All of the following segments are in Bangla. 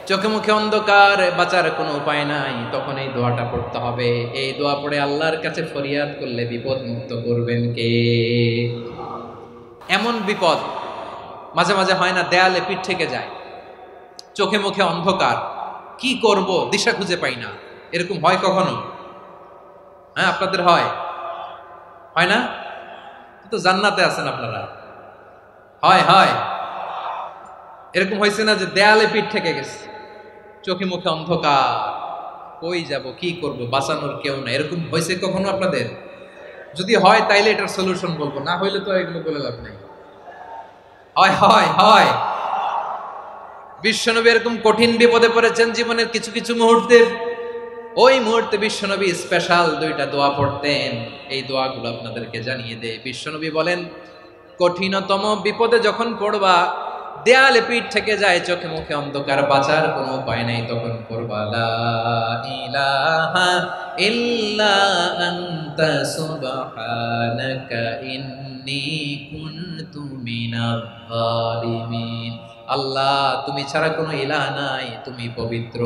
চোখে মুখে অন্ধকার, বাঁচার কোনো উপায় নাই, তখন এই দোয়াটা পড়তে হবে। এই দোয়া পড়ে আল্লাহর কাছে ফরিয়াদ করলে বিপদ মুক্ত করবেন কে? এমন বিপদ মাঝে মাঝে হয় না, দেয়ালে পিঠ থেকে যায়, চোখে মুখে অন্ধকার, কি করব দিশা খুঁজে পাই না, এরকম হয় কখনো? হ্যাঁ, আপনাদের হয়? হয় না? তো জান্নাতে আছেন আপনারা। হয় হয় এরকম হয়েছে না যে দেয়ালে পিঠ থেকে গেছে, চোখে মুখে অন্ধকার, কই যাব, কি করব, বাঁচানোর কেউ না, এরকম হয়েছে কখনো আপনাদের? যদি হয় তাইলে এটার সলিউশন বলবো, না হইলে তো এগুলো বলে লাভ নাই। হয় হয় হয় বিশ্বনবী এরকম কঠিন বিপদে পড়েছেন জীবনের কিছু কিছু মুহূর্তে। ওই মুহূর্তে বিশ্বনবী স্পেশাল দুইটা দোয়া পড়তেন। এই দোয়াগুলো আপনাদেরকে জানিয়ে দে। বিশ্বনবী বলেন, কঠিনতম বিপদে যখন পড়বা, দেয়ালে পিঠ থেকে যায়, চোখে মুখে অন্ধকার, বাঁচার কোনো উপায় নাই, তখন পড়বা লা ইলাহা ইল্লা আনতা সুবহানাকা ইন্নী কুনতু মিনাজ জালিমিন। আল্লাহ, তুমি ছাড়া কোনো ইলাহ নাই, তুমি পবিত্র,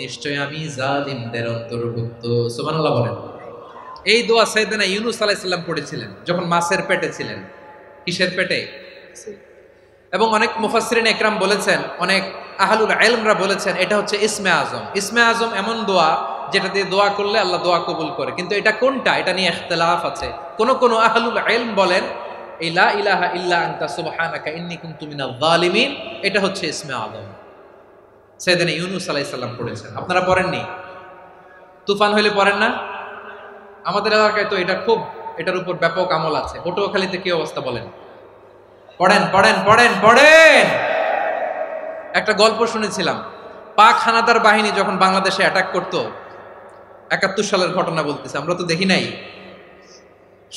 নিশ্চয় আমি জালিমদের অন্তর্ভুক্ত। সুবহানাল্লাহ বলেন। এই দোয়া সাইয়েদনা ইউনূস আলাইহিস সালাম পড়েছিলেন যখন মাছের পেটে ছিলেন। কিসের পেটে? এবং অনেক মুফাসসিরিন ইকরাম বলেছেন, অনেক আহলুল ইলমরা বলেছেন, এটা হচ্ছে ইসমে আজম। ইসমে আজম এমন দোয়া যেটা দিয়ে দোয়া করলে আল্লাহ দোয়া কবুল করে, কিন্তু এটা কোনটা, এটা নিয়ে ইখতিলাফ আছে। কোন কোন আহলুল ইলম বলেন এই লা ইলাহা ইল্লা আনতা সুবহানাকা ইন্নী কুনতু মিনাজ জালিমিন, এটা হচ্ছে ইসমে আজম। সাইয়েদনা ইউনূস আলাইহিস সালাম পড়েছেন। আপনারা পড়েননি? তুফান হইলে পড়েন না? আমাদের এলাকায় তো এটা খুব, এটার উপর ব্যাপক আমল আছে। পটুয়াখালীতে কি অবস্থা বলেন? পড়েন পড়েন পড়েন পড়েন। একটা গল্প শুনেছিলাম, পাক হানাদার বাহিনী যখন বাংলাদেশে অ্যাটাক করত, ৭১ সালের ঘটনা বলতেছে, আমরা তো দেখি নাই,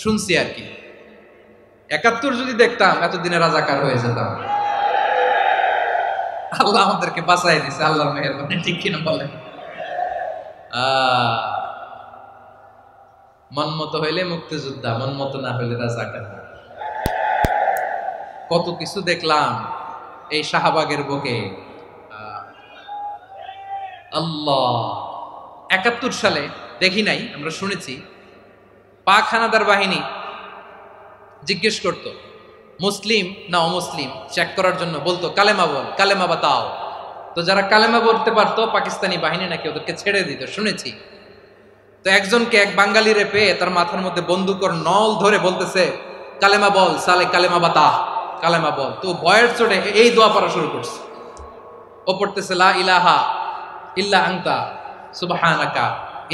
শুনছি আর কি। ৭১ যদি দেখতাম এতদিনে রাজাকার হয়ে যেতাম। আল্লাহ আমাদেরকে বাঁচাই দিছে, আল্লাহর মেহেরবানি, ঠিক কিনা বলেন? মন মতো হইলে মুক্তিযোদ্ধা, মন মতো না হইলে রাজাকার। কত কিছু দেখলাম এই শাহবাগের বুকে। আল্লাহ, ৭১ সালে দেখি নাই, আমরা শুনেছি পাক হানাদার বাহিনী জিজ্ঞেস করত মুসলিম না অমুসলিম চেক করার জন্য, বলতো কালেমা বল, কালেমা বাতাও। তো যারা কালেমা বলতে পারতো পাকিস্তানি বাহিনী নাকি ওদেরকে ছেড়ে দিত, শুনেছি। তো একজনকে, এক বাঙালিরে পেয়ে তার মাথার মধ্যে বন্দুকর নল ধরে বলতেছে কালেমা বল সালে, কালেমা বাতা, কালেমা বল। তো ভয়ের চোটে এই দোয়া পড়া শুরু করছে। ও পড়তেছে লা ইলাহা ইল্লা আনতা সুবহানাকা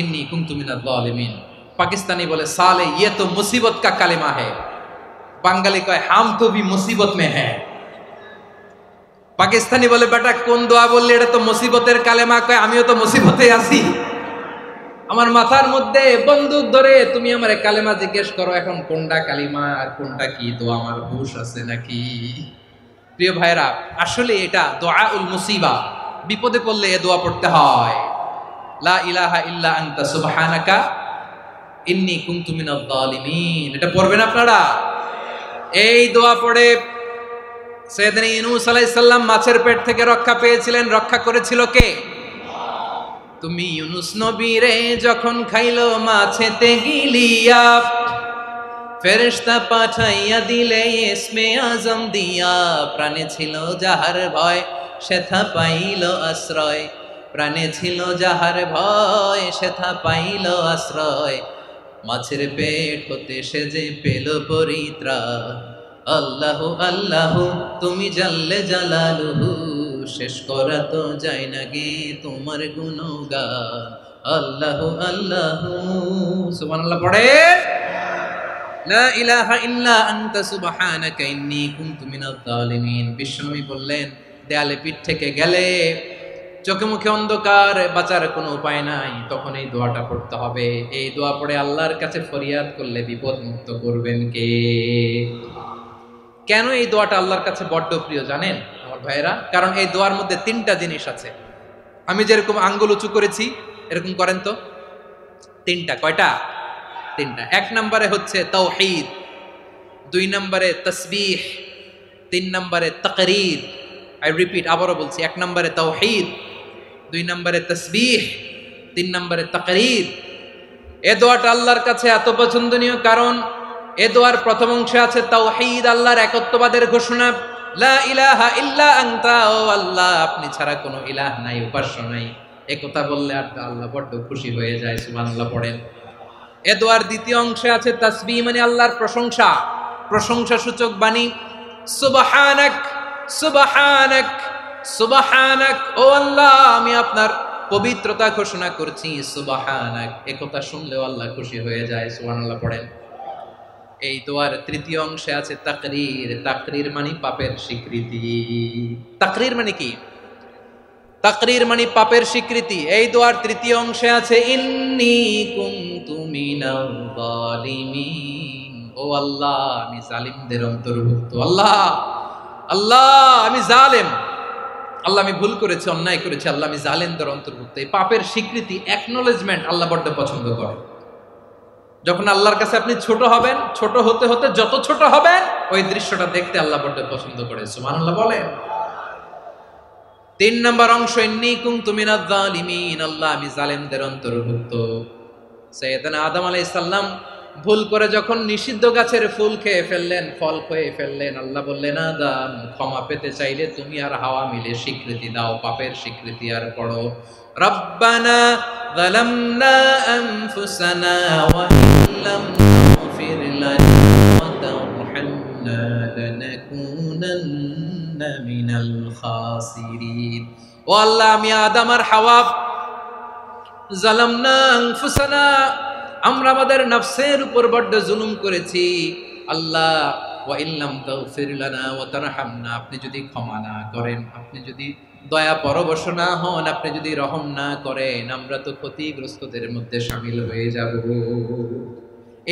ইন্নী কুনতু মিনাজ জালিমিন। পাকিস্তানি বলে সালে ইয়ে তো মুসিবত কা কালেমা है। বাঙালি কয় হাম তো ভি মুসিবত মে হ্যাঁ। পাকিস্তানি বলে বেটা কোন দোয়া বললি, এটা তো মুসিবতের কালেমা। কয় আমিও তো মুসিবতে আছি, আমার মাথার মধ্যে বন্দুক ধরে তুমি আমার কালেমা জিজ্ঞেস করো, এখন কোনটা কালিমা আর কোনটা কি, তো আমার হুশ আছে নাকি? প্রিয় ভাইরা, আসলে এটা দুআউল মুসিবা, বিপদে পড়লে এ দোয়া পড়তে হয়। লা ইলাহা ইল্লা আনতা সুবহানাকা ইন্নী কুনতু মিনাজ জালিমিন, এটা পড়বেন আপনারা। এই দোয়া পড়ে সাইয়েদনা ইউনূস আলাইহিস সালাম মাছের পেট থেকে রক্ষা পেয়েছিলেন। রক্ষা করেছিল কে? তুমি ইউনূস নবীরে যখন খাইলো মাছেতে গিলিয়া, ফেরেশতা পাঠাইয়া দিলে ইসমে আজম দিয়া। প্রাণে ছিল যাহার ভয় সেথা পাইল আশ্রয়, প্রাণে ছিল যাহার ভয় সেথা পাইল আশ্রয়। মাছের পেট হতে সে যে পেল পরিত্রাণ। আল্লাহু আল্লাহু তুমি জাল্লে জালালুহু, শেষ করা তো যায় না গে তোমার গুণগান। আল্লাহু আল্লাহু, সুবহানাল্লাহ পড়ে। লা ইলাহা ইল্লা আনতা সুবহানাকা ইন্নী কুনতু মিনাজ জালিমিন। বিশ্বনবী বললেন, দেয়ালে পিঠ থেকে গেলে, চোখে মুখে অন্ধকার, বাঁচার কোনো উপায় নাই, তখন এই দোয়াটা পড়তে হবে। এই দোয়া পড়ে আল্লাহর কাছে ফরিয়াদ করলে বিপদ মুক্ত করবেন কে? কেন এই দোয়াটা আল্লাহর কাছে বড্ড প্রিয় জানেন আমার ভাইয়েরা? কারণ এই দোয়ার মধ্যে 3টা জিনিস আছে। আমি যেরকম আঙ্গুল উঁচু করেছি এরকম করেন তো। 3টা। কয়টা? 3টা। 1 নম্বরে হচ্ছে তাওহীদ, 2 নম্বরে তাসবিহ, 3 নম্বরে তাকরীর। আই রিপিট, আবারও বলছি, 1 নম্বরে তাওহীদ, 2 নম্বরে তাসবিহ, 3 নম্বরে তাকরীর। এ দোয়াটা আল্লাহর কাছে এত পছন্দনীয় কারণ এ দোয়ার প্রথম অংশে আছে তাওহীদ, আল্লাহর একত্ববাদের ঘোষণা। লা ইলাহা ইল্লা আনতা, ও আল্লাহ আপনি ছাড়া কোনো ইলাহ নাই, উপাস্য নাই। এই কথা বললে আর আল্লাহ বড় খুশি হয়ে যায়, সুবহানাল্লাহ পড়েন। এ দোয়ার দ্বিতীয় অংশে আছে তাসবিহ, মানে আল্লাহর প্রশংসা, প্রশংসা সূচক বাণী। সুবহানাক সুবহানাক সুবহানাক, ও আল্লাহ আমি আপনার পবিত্রতা ঘোষণা করছি, সুবহানাক। এই কথা শুনলেও আল্লাহ খুশি হয়ে যায়, সুবহানাল্লাহ পড়েন। এই দোয়ার তৃতীয় অংশে আছে তাকরীর, তাকরীর মানে পাপের স্বীকৃতি। তাকরীর মানে কি? তাকরীর মানে পাপের স্বীকৃতি। এই দোয়ার তৃতীয় অংশে আছে ইন্নী কুনতু মিনাল যালিমিন, ও আল্লাহ আমি জালিমদের অন্তর্ভুক্ত। আল্লাহ আল্লাহ আমি জালেম, আল্লাহ আমি ভুল করেছি, অন্যায় করেছি, আল্লাহ আমি জালেমদের অন্তর্ভুক্ত। এই পাপের স্বীকৃতি, অ্যাকনলেজমেন্ট আল্লাহ বড় পছন্দ করে। যখন আল্লাহর কাছে আপনি ছোট হবেন, ছোট হতে হতে যত ছোট হবেন ওই দৃশ্যটা দেখতে আল্লাহ বড় পছন্দ করে, সুবহানাল্লাহ বলেন। 3 নম্বর অংশ ইন্নী কুনতু মিনাজ জালিমিন, আল্লাহ আমি জালেমদের অন্তর্ভুক্ত। সাইয়েদনা আদম আলাইহিস সালাম ভুল করে যখন নিষিদ্ধ গাছের ফুল খেয়ে ফেললেন, ফল খেয়ে ফেললেন, আল্লাহ বললেন আদম ক্ষমা পেতে চাইলে তুমি আর হাওয়া মিলে স্বীকৃতি দাও, পাপের স্বীকৃতি আর পড়ো রব্বানা যালামনা আনফুসানা ওয়া ইল্লাম তাগফির লানা ওয়া তারহামনা লানাকুনান্না মিনাল খাসিরিন। ও আল্লাহ আমি আদম আর হাওয়া যালামনা আনফুসানা, আমরা আমাদের নফসের উপর বড় জুলুম করেছি। আল্লাহ ওয়া ইল্লাম তাগফির লানা ওয়া তারহামনা, আপনি যদি ক্ষমা না করেন, আপনি যদি দয়া পরবশ না হন, আপনি যদি রহম না করেন, আমরা তো ক্ষতিগ্রস্তদের মধ্যে শামিল হয়ে যাব।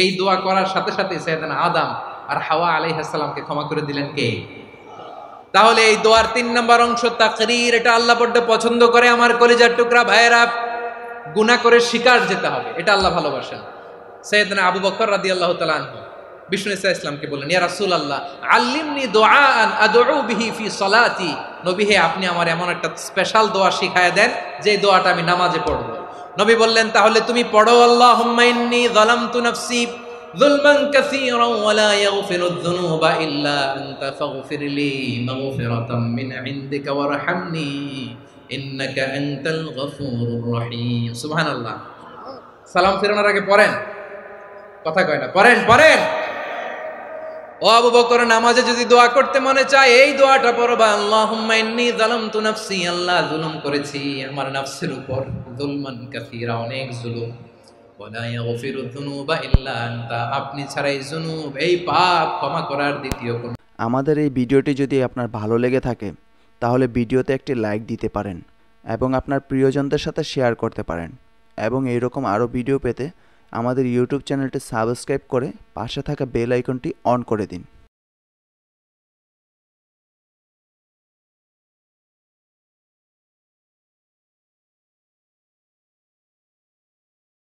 এই দোয়া করার সাথে সাথে সাইয়েদনা আদম আর হাওয়া আলাইহিস সালামকে ক্ষমা করে দিলেন কে? তাহলে এই দোয়ার 3 নম্বর অংশ তাকরীর, এটা আল্লাহ বড় পছন্দ করে। আমার কলিজার টুকরা ভাইয়েরা, গুনাহ করে শিকার যেতে হবে, এটা আল্লাহ ভালোবাসেন। সাইয়েদনা আবু বকর রাদিয়াল্লাহু তাআলা আনহু বিষ্ণু ইসা ইসলামকে বললেন, ইয়া রাসূলুল্লাহ আল্লিমনি দুআআন আদউ বিহি ফি সলাতি, নবী হে আপনি আমার এমন একটা স্পেশাল দোয়া শিখায়া দেন যে দোয়াটা আমি নামাজে পড়ব। নবী বললেন তাহলে তুমি পড়ো আল্লাহুম্মা ইন্নী যালামতু নাফসি যুলমান কাসীরান ওয়া লা ইয়াগফিরুয যুনুবা ইল্লা আনতা ফাগফিরলি মাগফিরাতাম মিন ইনদিকা ওয়ারহামনি ইন্নাকা আনতাল গফুরুর রহিম। সুবহানাল্লাহ। সালাম ফেরানোর আগে পড়েন, কথা কয় না, পড়েন পড়েন। ও আবু বকর, নামাজে যদি দোয়া করতে মনে চায় এই দোয়াটা পড়বা, আল্লাহুম্মা ইন্নী যালামতু নাফসি, আল্লাহ জুলুম করেছি আমার নফসের উপর, যুলমান কাসীরা অনেক জুলুম, ওয়া লা ইয়াগফিরুয যুনুবা ইল্লা আনতা, আপনি ছাড়া এই জুনুব, এই পাপ ক্ষমা করার দ্বিতীয় কোন। আমাদের এই ভিডিওটি যদি আপনার ভালো লেগে থাকে তাহলে ভিডিওতে একটি লাইক দিতে পারেন এবং আপনার প্রিয়জনদের সাথে শেয়ার করতে পারেন, এবং এইরকম আরও ভিডিও পেতে আমাদের ইউটিউব চ্যানেলটি সাবস্ক্রাইব করে পাশে থাকা বেল আইকনটি অন করে দিন।